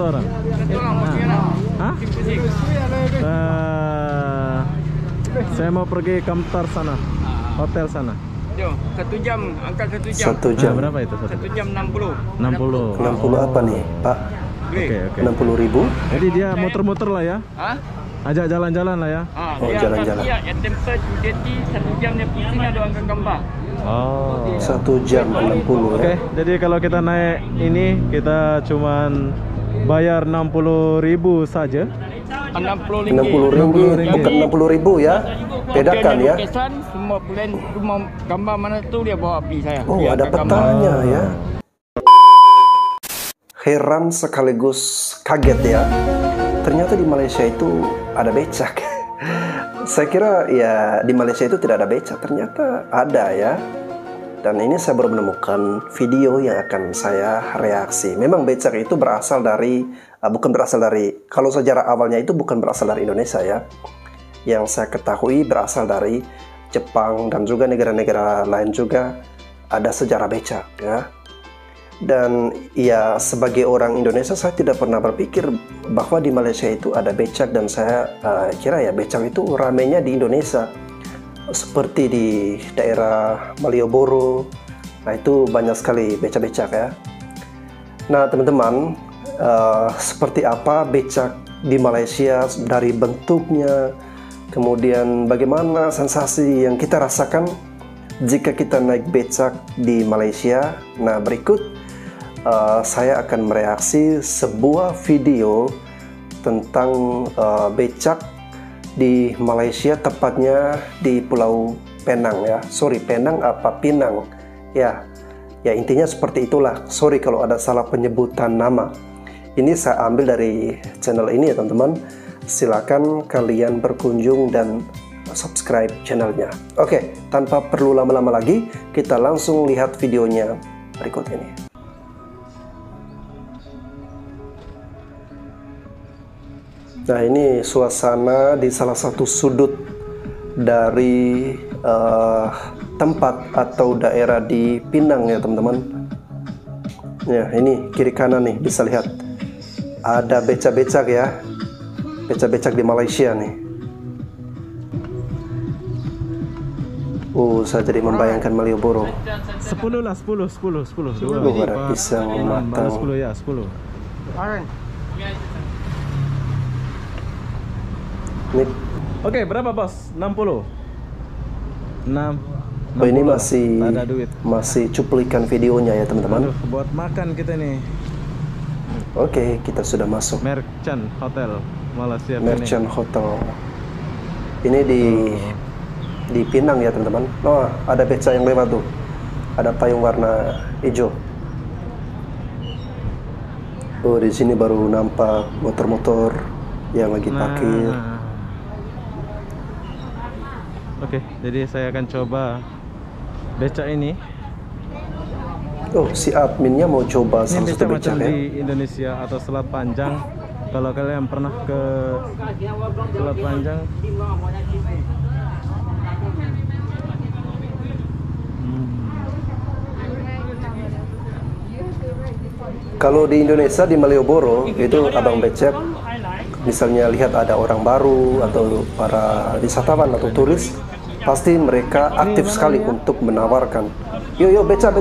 orang. Hah? Saya mau pergi Kamtar sana, hotel sana. Yo, 1 jam, angkat 1 jam. 1 jam. Berapa itu? 1 jam 60. 60. 60 apa nih, Pak? Oke. 60.000. Jadi dia muter-muter lah ya. Hah? Ajak jalan-jalan lah ya. Oh, jalan-jalan. Iya, Tempe Judeti 1 jam dia pusing ada angkat gambar. Oh. 1 jam 60 Oke, ya. jadi kalau kita naik ini kita cuman bayar 60.000 saja. 60 60 ringgit, bukan 60.000 ya. Bedakan ya. Lukisan, semua plan, semua gambar mana tu dia bawa api saya. Oh, Dia ada angkat petanya ya. Heran sekaligus kaget ya. Ternyata di Malaysia itu ada becak. Saya kira ya di Malaysia itu tidak ada becak, ternyata ada ya. Dan ini saya baru menemukan video yang akan saya reaksi. Memang becak itu berasal dari, kalau sejarah awalnya itu bukan berasal dari Indonesia ya. Yang saya ketahui berasal dari Jepang dan juga negara-negara lain juga ada sejarah becak ya. Dan ya sebagai orang Indonesia saya tidak pernah berpikir bahwa di Malaysia itu ada becak, dan saya kira ya becak itu ramainya di Indonesia. Seperti di daerah Malioboro, nah itu banyak sekali becak-becak ya. Nah teman-teman, seperti apa becak di Malaysia dari bentuknya, kemudian bagaimana sensasi yang kita rasakan jika kita naik becak di Malaysia. Nah berikut saya akan mereaksi sebuah video tentang becak di Malaysia, tepatnya di Pulau Penang ya. Sorry, Penang apa Pinang ya. Ya intinya seperti itulah. Sorry kalau ada salah penyebutan nama. Ini saya ambil dari channel ini ya teman-teman. Silakan kalian berkunjung dan subscribe channelnya. Oke, tanpa perlu lama-lama lagi, kita langsung lihat videonya berikut ini. Nah ini suasana di salah satu sudut dari tempat atau daerah di Pinang ya teman-teman. Ya ini kiri kanan nih bisa lihat ada becak-becak ya, becak-becak di Malaysia nih. Saya jadi membayangkan Malioboro. 10 lah, 10. 2 ada pisang matang. 10 ya, 10. Ini, Oke, berapa bos? 60. 6. oh ini Ada duit. masih cuplikan videonya ya teman-teman. Aduh, buat makan kita nih. Oke, kita sudah masuk Merchant Hotel Malaysia. Merchant Hotel. Ini di Pinang ya teman-teman. Oh, ada beca yang lewat tuh. Ada payung warna hijau. Oh, di sini baru nampak motor-motor yang lagi parkir. Oke, jadi saya akan coba becak ini. Oh, si adminnya mau coba Ini salah becak satu becak macam ya. di Indonesia atau Selat Panjang. Kalau kalian pernah ke Selat Panjang, Kalau di Indonesia di Malioboro itu abang becak, misalnya lihat ada orang baru atau para wisatawan atau turis, pasti mereka aktif sekali untuk menawarkan, yo beca.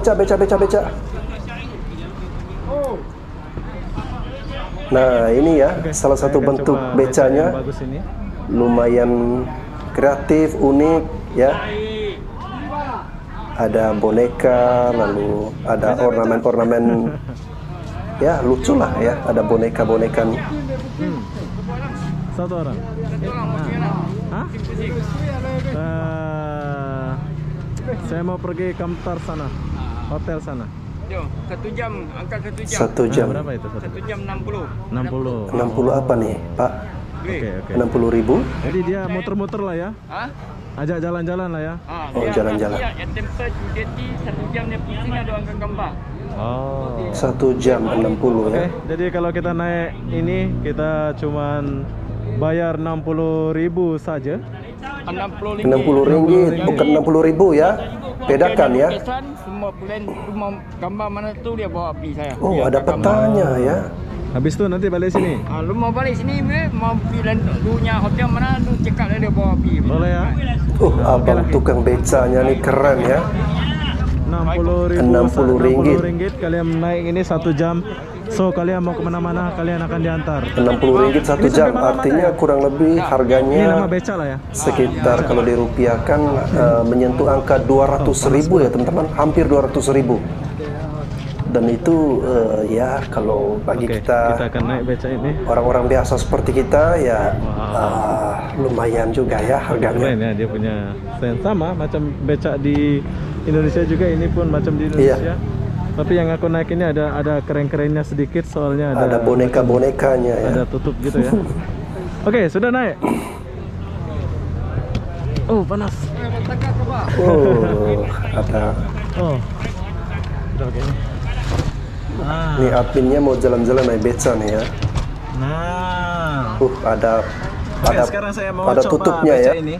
Nah ini ya salah satu bentuk becanya, lumayan kreatif, unik ya. Ada boneka, lalu ada ornamen-ornamen ya lucu lah ya, ada boneka-boneka nih. Satu orang. Hah? Saya mau pergi Kamtar sana, hotel sana. Yo, 1 jam, angkat 1 jam. 1 jam. Berapa itu? 1 jam 60. 60. 60 apa nih Pak? Oke. 60.000. Jadi dia muter-muter lah ya. Hah? Ajak jalan-jalan lah ya. Oh, jalan-jalan. Iya, Tempe Judeti 1 jam dia pusing ada angkat gambar. Oh. 1 jam 60 Oke, ya. jadi kalau kita naik ini kita cuman bayar 60.000 saja. 60 60 ringgit, bukan 60.000 ya. Bedakan ya. Lukisan, semua plan, semua gambar mana tu dia bawa api saya. Oh, Dia ada angkat gambar. petanya ya. Habis itu nanti balik sini. Lu mau balik sini be, mau pergi dunia hotel mana lu cekak dia bawa pergi. Boleh ya? Abang tukang becanya nih keren ya. 60.000 60 ringgit kalian naik ini 1 jam. So kalian mau kemana-mana kalian akan diantar. 60 ringgit 1 Ini jam, sampai mana-mana artinya ya? kurang lebih Ini nama harganya beca lah ya. sekitar kalau dirupiahkan menyentuh angka 200.000 ya teman-teman, hampir 200.000. Dan itu ya kalau bagi Oke, kita akan naik beca ini. orang-orang biasa seperti kita ya lumayan juga ya harganya. Keren ya, dia punya stand sama macam beca di Indonesia juga, ini pun macam di Indonesia. Iya. Tapi yang aku naik ini ada keren-kerennya sedikit, soalnya Ada boneka-bonekanya ya. ada tutup gitu ya. Oke, sudah naik. Oh, panas. Oh, ada. Oh. Udah oke. Nih adminnya mau jalan-jalan naik beca nih ya. Nah. Ada Oke, sekarang saya mau ada coba tutupnya beca ya. ini.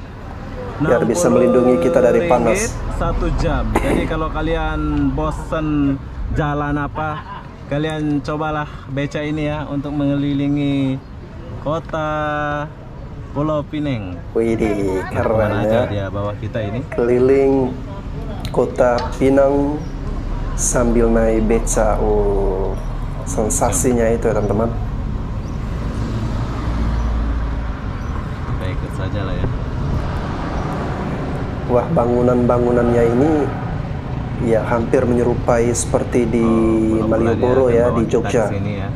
Biar bisa melindungi kita dari panas. 1 jam. Jadi kalau kalian bosan jalan apa, kalian cobalah beca ini ya untuk mengelilingi kota Pulau Pinang. Widih, keren Kemana aja ya. dia bawa kita ini. Keliling kota Pinang sambil naik beca. Oh, sensasinya itu ya teman-teman. Kita ikut saja lah ya. Wah, bangunan-bangunannya ini ya hampir menyerupai seperti di Malioboro ya, di Jogja. Sini ya.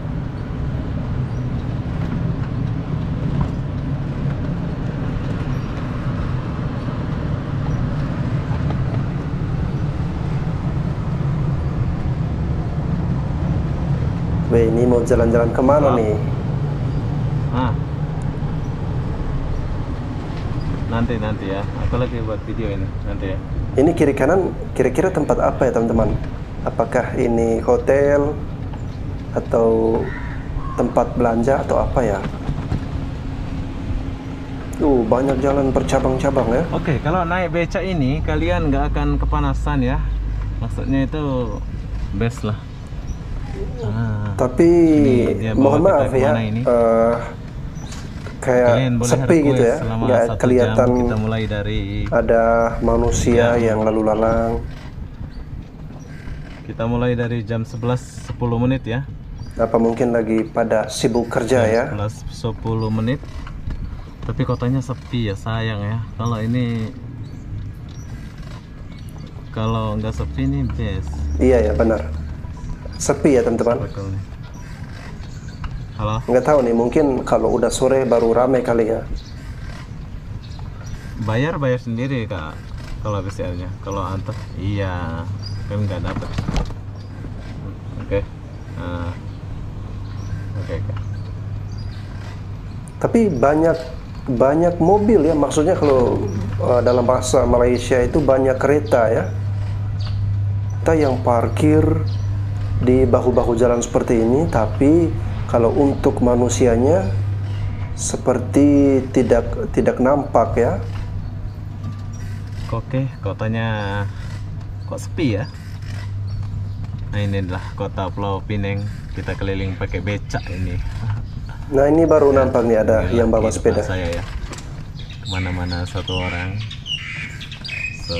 Weh, ini mau jalan-jalan kemana nih? Nanti ya. Aku lagi buat video ini nanti ya. Ini kiri kanan kira-kira tempat apa ya teman-teman? Apakah ini hotel atau tempat belanja atau apa ya? Banyak jalan bercabang-cabang ya. Oke, kalau naik beca ini kalian nggak akan kepanasan ya. Maksudnya itu best lah. Tapi Ini dia bawa mohon kita maaf ya, kemana ini? kayak Kalian boleh sepi request gitu ya, selama nggak 1 kelihatan jam. Kita mulai dari ada manusia yang lalu lalang. Kita mulai dari jam 11.10 menit ya. Apa mungkin lagi pada sibuk kerja ya? 11.10 menit. Tapi kotanya sepi ya, sayang ya. Kalau nggak sepi ini best. Iya ya benar. Sepi ya teman-teman. Betul nih. Halo. Nggak tahu nih, mungkin kalau udah sore baru ramai kali ya. Bayar sendiri kak. Kalau PCR-nya. Kalau antar, iya kan nggak dapat. Oke. Oke. Tapi banyak mobil ya, maksudnya kalau dalam bahasa Malaysia itu banyak kereta ya. Kita yang parkir di bahu-bahu jalan seperti ini, tapi kalau untuk manusianya seperti tidak nampak ya. Oke, kotanya kok sepi ya. Nah, ini adalah kota Pulau Pinang. Kita keliling pakai becak ini. Nah ini baru nampak nih ada Inilah yang bawa kehidupan sepeda. saya ya. Kemana-mana satu orang. So,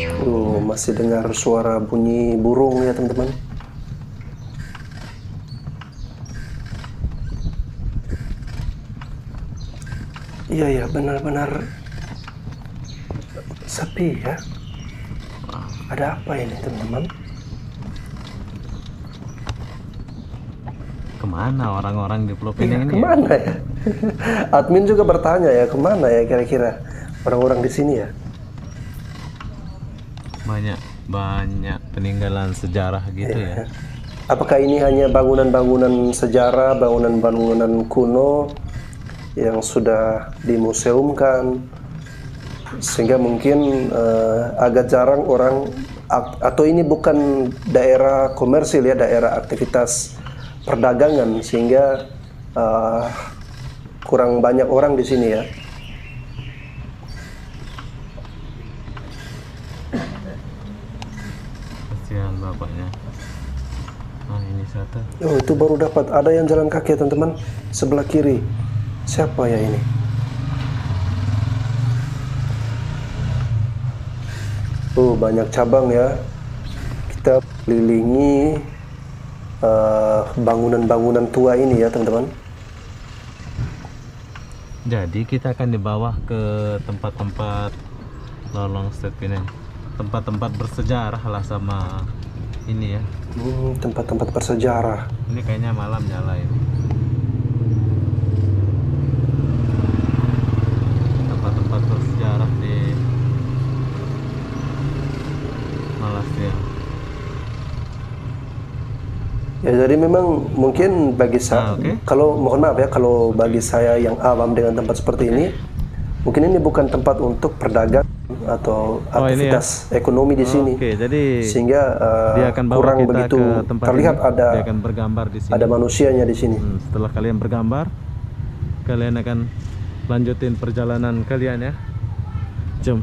Masih dengar suara bunyi burung ya teman-teman. Iya ya, benar-benar sepi ya. Ada apa ini teman-teman? kemana orang-orang di Pulau Pinang Iya, ini? kemana ya? Admin juga bertanya ya, kemana ya kira-kira orang-orang di sini ya? Banyak peninggalan sejarah gitu ya. Apakah ini hanya bangunan-bangunan sejarah, bangunan-bangunan kuno yang sudah dimuseumkan, sehingga mungkin agak jarang orang, atau ini bukan daerah komersil ya, daerah aktivitas perdagangan, sehingga kurang banyak orang di sini ya. Kasihan bapaknya. Oh, ini satu. Oh, itu baru dapat. Ada yang jalan kaki ya teman-teman, sebelah kiri. Siapa ya ini? Oh, banyak cabang ya. Kita kelilingi bangunan-bangunan tua ini ya teman-teman. Jadi kita akan dibawa ke tempat-tempat Lolong State Pinang, tempat-tempat bersejarah lah sama ini ya. Tempat-tempat bersejarah. Ini kayaknya malam nyala ini. Tempat-tempat bersejarah di Malaysia. Ya, jadi memang mungkin bagi saya, kalau mohon maaf ya, kalau bagi saya yang awam dengan tempat seperti ini, mungkin ini bukan tempat untuk perdagangan atau aktivitas ekonomi di sini. Jadi sehingga dia akan bawa kurang kita begitu ke tempat terlihat ini. ada Dia akan bergambar di sini. Ada manusianya di sini. Setelah kalian bergambar, kalian akan lanjutin perjalanan kalian ya. Jom.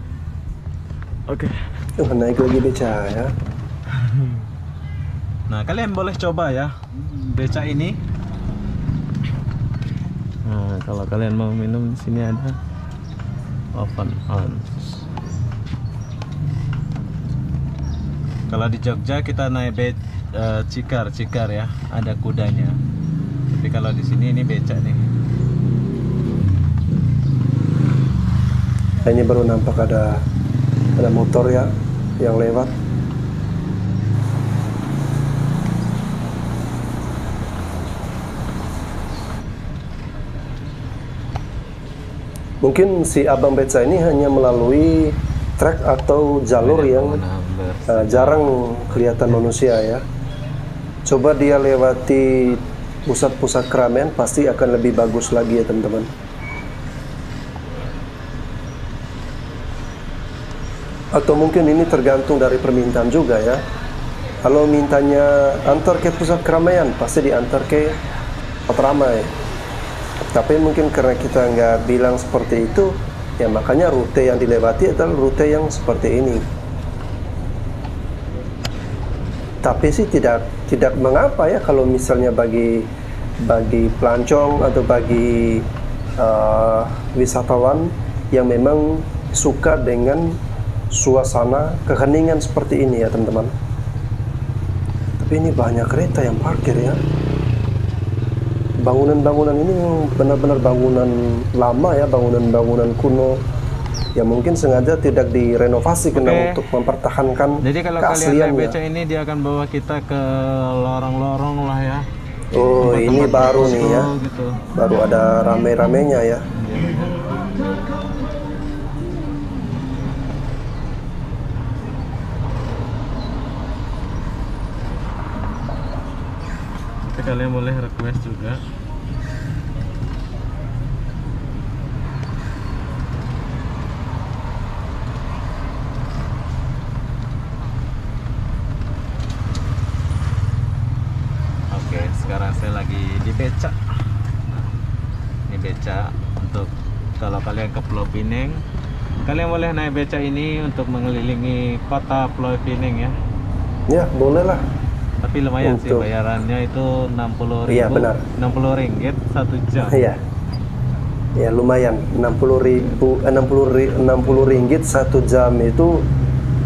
Oke. Naik lagi beca ya. Nah, kalian boleh coba ya beca ini. Nah, kalau kalian mau minum di sini ada oven on. Kalau di Jogja kita naik cikar ya, ada kudanya. Tapi kalau di sini ini beca nih. Nah, ini baru nampak ada motor ya yang lewat. Mungkin si abang beca ini hanya melalui trek atau jalur yang jarang kelihatan manusia ya. Coba dia lewati pusat-pusat keramaian, pasti akan lebih bagus lagi ya teman-teman. Atau mungkin ini tergantung dari permintaan juga ya. Kalau mintanya antar ke pusat keramaian, pasti diantar ke tempat ramai. Tapi mungkin karena kita nggak bilang seperti itu, ya makanya rute yang dilewati adalah rute yang seperti ini. Tapi sih tidak mengapa ya kalau misalnya bagi pelancong atau bagi wisatawan yang memang suka dengan suasana keheningan seperti ini ya teman-teman. Tapi ini banyak kereta yang parkir ya. Bangunan-bangunan ini benar-benar bangunan lama ya, bangunan-bangunan kuno yang mungkin sengaja tidak direnovasi karena untuk mempertahankan keasliannya. Jadi kalau kalian naik beca ini dia akan bawa kita ke lorong-lorong lah ya. Oh, ini baru nih ya, gitu. Baru ada rame-ramenya ya. Kalian boleh request juga. Oke, sekarang saya lagi di beca. Ini beca untuk kalau kalian ke Pulau Pinang, kalian boleh naik beca ini untuk mengelilingi kota Pulau Pinang ya. Ya, boleh lah. Tapi lumayan sih bayarannya itu 60.000. Iya benar. 60 ringgit 1 jam. Iya. Ya lumayan. 60 ringgit 1 jam itu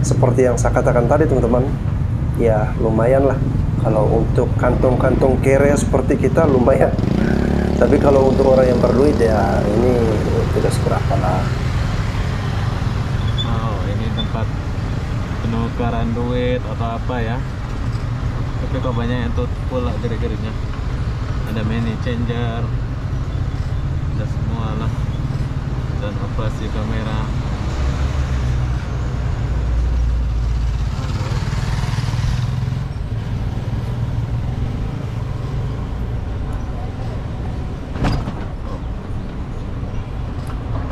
seperti yang saya katakan tadi teman-teman. Ya lumayan lah. Kalau untuk kantong-kantong kere seperti kita lumayan. Tapi kalau untuk orang yang berduit ya ini tidak seberapa lah. Oh, ini tempat penukaran duit atau apa ya. Tapi kok banyak yang tutup pula gara-garanya. Ada money changer, ada semua lah, dan operasi kamera.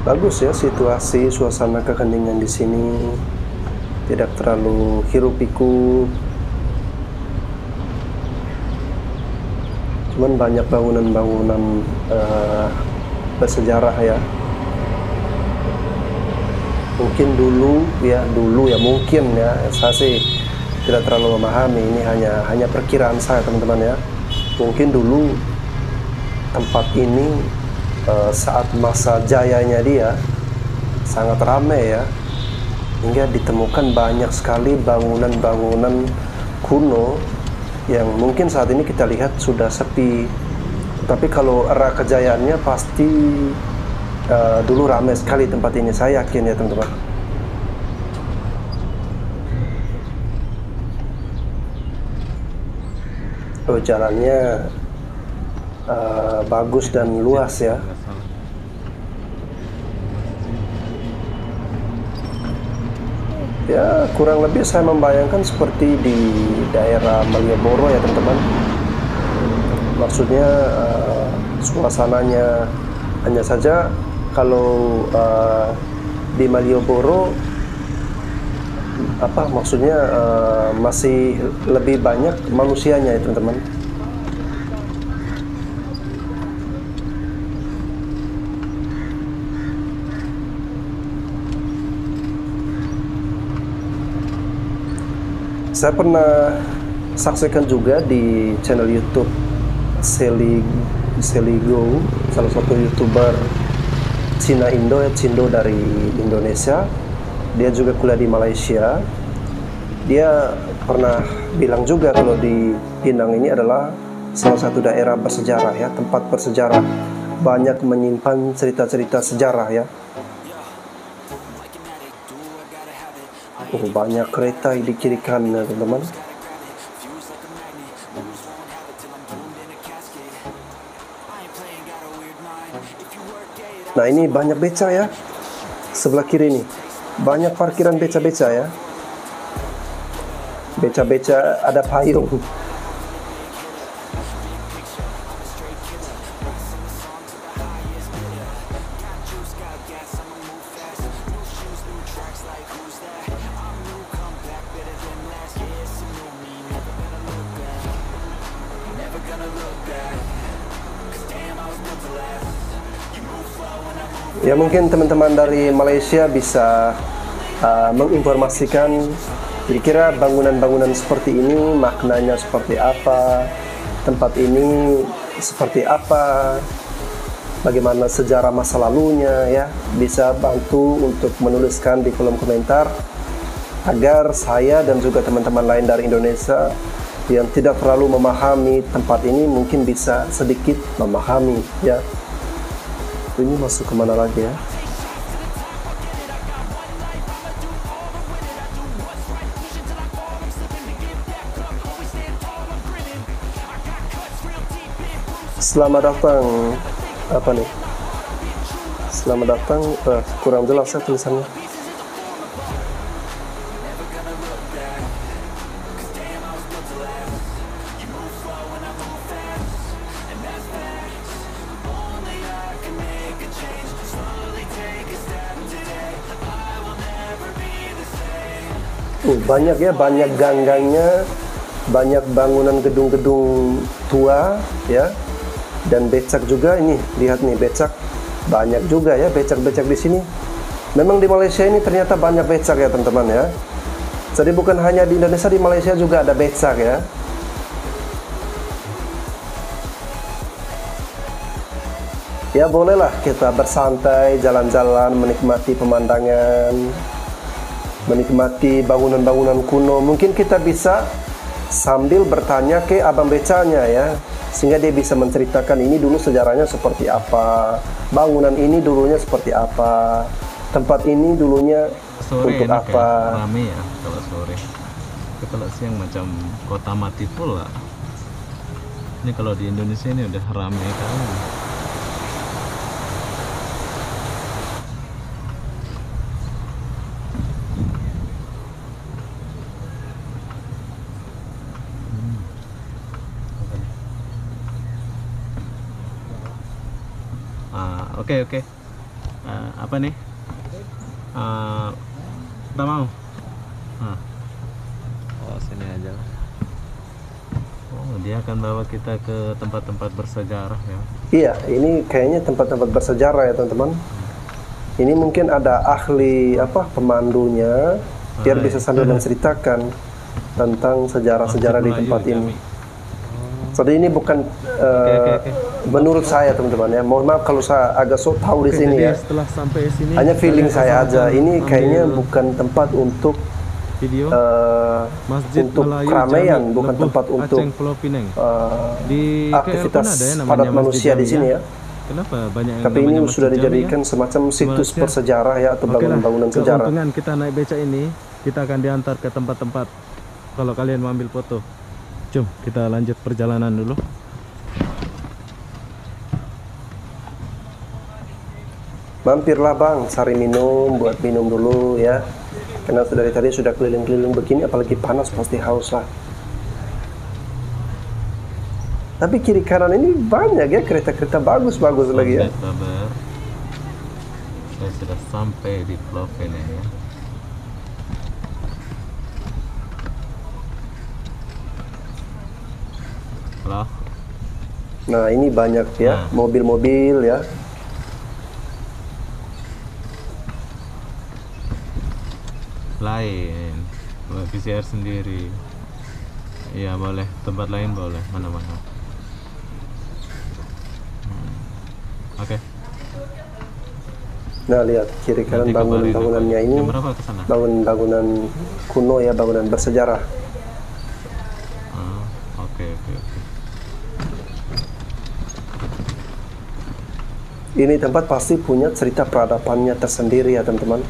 Bagus ya situasi, suasana keheningan di sini, tidak terlalu hiruk pikuk. Cuman banyak bangunan-bangunan bersejarah ya. Mungkin dulu ya mungkin ya, saya sih tidak terlalu memahami. Ini hanya perkiraan saya teman-teman ya. Mungkin dulu tempat ini saat masa jayanya dia sangat ramai ya, hingga ditemukan banyak sekali bangunan-bangunan kuno yang mungkin saat ini kita lihat sudah sepi. Tapi kalau era kejayaannya pasti dulu ramai sekali tempat ini, saya yakin ya teman-teman. Oh, jalannya bagus dan luas ya. Ya, kurang lebih saya membayangkan seperti di daerah Malioboro ya teman-teman. Maksudnya suasananya, hanya saja kalau di Malioboro maksudnya masih lebih banyak manusianya ya teman-teman. Saya pernah saksikan juga di channel YouTube Seligo, salah satu YouTuber Cina Indo ya, Cindo dari Indonesia. Dia juga kuliah di Malaysia. Dia pernah bilang juga kalau di Pinang ini adalah salah satu daerah bersejarah ya, tempat bersejarah, banyak menyimpan cerita-cerita sejarah ya. Banyak kereta di kiri kanan ya teman-teman. Nah, ini banyak beca ya, sebelah kiri ini banyak parkiran beca-beca ya. Beca-beca ada payung. Ya, mungkin teman-teman dari Malaysia bisa menginformasikan kira-kira bangunan-bangunan seperti ini maknanya seperti apa, tempat ini seperti apa, bagaimana sejarah masa lalunya ya. Bisa bantu untuk menuliskan di kolom komentar agar saya dan juga teman-teman lain dari Indonesia yang tidak terlalu memahami tempat ini mungkin bisa sedikit memahami ya. Ini masuk kemana lagi ya? Selamat datang, apa nih? Selamat datang, kurang jelas ya tulisannya. Banyak ya, banyak gang-gangnya, banyak bangunan gedung-gedung tua ya, dan becak juga. Ini lihat nih, becak banyak juga ya, becak-becak di sini. Memang di Malaysia ini ternyata banyak becak ya teman-teman ya. Jadi bukan hanya di Indonesia, di Malaysia juga ada becak ya. Ya, bolehlah kita bersantai, jalan-jalan, menikmati pemandangan, menikmati bangunan-bangunan kuno. Mungkin kita bisa sambil bertanya ke abang becanya ya, sehingga dia bisa menceritakan ini dulu sejarahnya seperti apa, bangunan ini dulunya seperti apa, tempat ini dulunya sore untuk apa. Ya, rame ya kalau sore. Tapi kalau siang macam kota mati pula. Ini kalau di Indonesia ini udah rame kali. Oke. Apa nih? Kita mau? Oh, sini aja. Oh, dia akan bawa kita ke tempat-tempat bersejarah ya. Iya, ini kayaknya tempat-tempat bersejarah ya teman-teman. Ini mungkin ada ahli pemandunya, biar bisa sambil menceritakan. tentang sejarah-sejarah di tempat ini. Jadi ini bukan menurut saya teman-teman ya. Mohon maaf kalau saya agak sok tahu di sini ya. Setelah sampai sini, hanya feeling saya aja. Ini kayaknya bukan tempat untuk video Masjid untuk Melayu keramaian, Jami bukan Lebuh, tempat untuk Aceh, Pulau Pinang. di aktivitas ada ya namanya padat Masjid manusia di Jami sini ya. ya. Kenapa banyak yang Tapi namanya ini Masjid sudah Jami dijadikan ya? semacam situs Malaysia. bersejarah ya, atau Oke lah, bangunan-bangunan sejarah. keuntungan kita naik beca ini, kita akan diantar ke tempat-tempat kalau kalian mau ambil foto. Jom kita lanjut perjalanan dulu. Mampirlah bang, cari minum, buat minum dulu ya. Karena dari tadi sudah keliling-keliling begini, apalagi panas pasti haus lah. Tapi kiri kanan ini banyak ya kereta-kereta bagus-bagus lagi ya. Sabar. Saya sudah sampai di Pulau Pinang ya. Halo. Nah ini banyak ya, mobil-mobil ya. Lain PCR sendiri. Iya boleh, tempat lain boleh, mana-mana. Oke. Nah lihat kiri kanan bangunan-bangunannya ini, Jam berapa ke sana? bangunan kuno ya, bangunan bersejarah. Oke. Ini tempat pasti punya cerita peradabannya tersendiri ya teman-teman.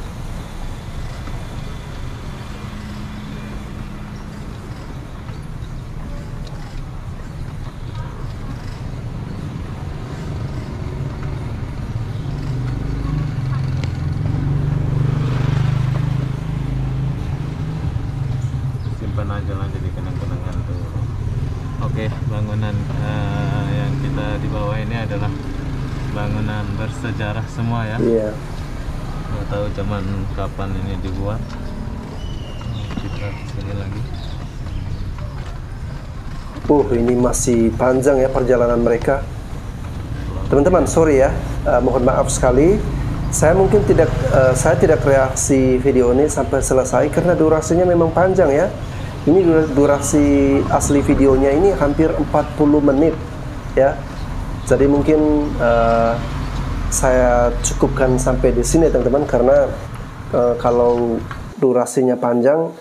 Simpan aja lah jadi kenang-kenangan tuh. Oke, bangunan yang kita di bawah ini adalah bangunan bersejarah semua ya. Iya. Nggak tahu zaman kapan ini dibuat. Kita sini lagi. Ini masih panjang ya perjalanan mereka. Teman-teman, sorry ya, mohon maaf sekali. Saya mungkin tidak reaksi video ini sampai selesai karena durasinya memang panjang ya. Ini durasi asli videonya ini hampir 40 menit ya. Jadi mungkin saya cukupkan sampai di sini teman-teman, karena kalau durasinya panjang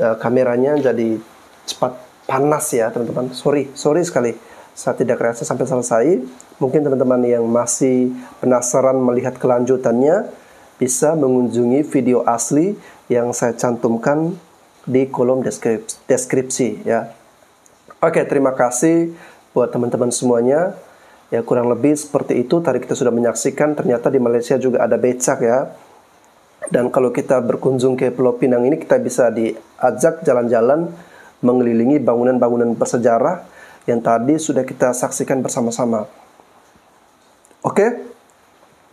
kameranya jadi cepat panas ya teman-teman. Sorry sekali saya tidak reaksi sampai selesai. Mungkin teman-teman yang masih penasaran melihat kelanjutannya bisa mengunjungi video asli yang saya cantumkan di kolom deskripsi ya. Oke, terima kasih buat teman-teman semuanya. Ya kurang lebih seperti itu. Tadi kita sudah menyaksikan ternyata di Malaysia juga ada becak ya. Dan kalau kita berkunjung ke Pulau Pinang ini, kita bisa diajak jalan-jalan mengelilingi bangunan-bangunan bersejarah yang tadi sudah kita saksikan bersama-sama. Oke,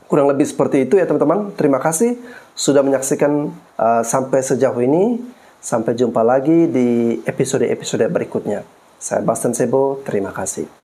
kurang lebih seperti itu ya teman-teman. Terima kasih sudah menyaksikan sampai sejauh ini. Sampai jumpa lagi di episode-episode berikutnya. Saya Bastian Sebo, terima kasih.